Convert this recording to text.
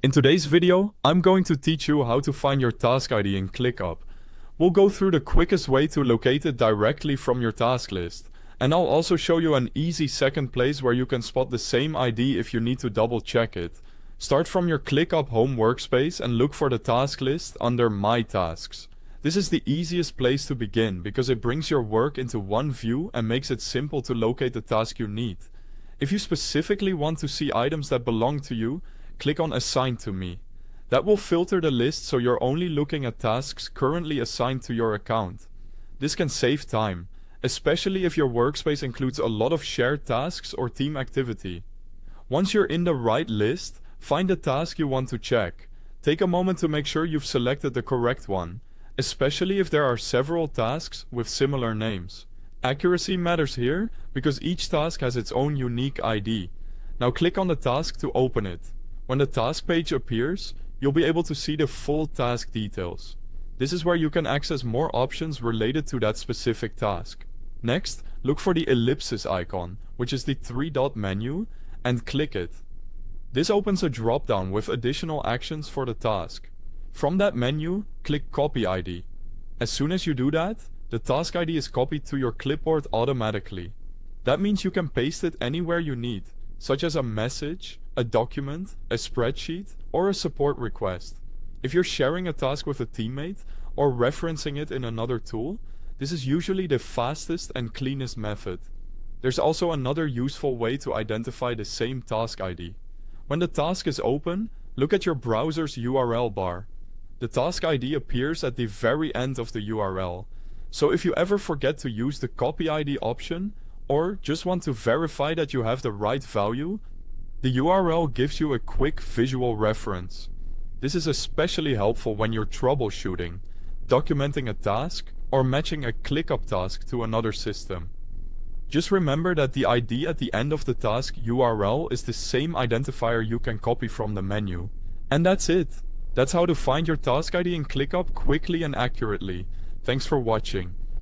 In today's video, I'm going to teach you how to find your task ID in ClickUp. We'll go through the quickest way to locate it directly from your task list. And I'll also show you an easy second place where you can spot the same ID if you need to double check it. Start from your ClickUp home workspace and look for the task list under My Tasks. This is the easiest place to begin because it brings your work into one view and makes it simple to locate the task you need. If you specifically want to see items that belong to you, click on Assign to Me. That will filter the list so you're only looking at tasks currently assigned to your account. This can save time, especially if your workspace includes a lot of shared tasks or team activity. Once you're in the right list, find the task you want to check. Take a moment to make sure you've selected the correct one, especially if there are several tasks with similar names. Accuracy matters here because each task has its own unique ID. Now click on the task to open it. When the task page appears, you'll be able to see the full task details. This is where you can access more options related to that specific task. Next, look for the ellipsis icon, which is the three-dot menu, and click it. This opens a drop-down with additional actions for the task. From that menu, click Copy ID. As soon as you do that, the task ID is copied to your clipboard automatically. That means you can paste it anywhere you need, such as a message, a document, a spreadsheet, or a support request. If you're sharing a task with a teammate or referencing it in another tool, this is usually the fastest and cleanest method. There's also another useful way to identify the same task ID. When the task is open, look at your browser's URL bar. The task ID appears at the very end of the URL. So if you ever forget to use the Copy ID option, or just want to verify that you have the right value, the URL gives you a quick visual reference. This is especially helpful when you're troubleshooting, documenting a task, or matching a ClickUp task to another system. Just remember that the ID at the end of the task URL is the same identifier you can copy from the menu. And that's it. That's how to find your task ID in ClickUp quickly and accurately. Thanks for watching.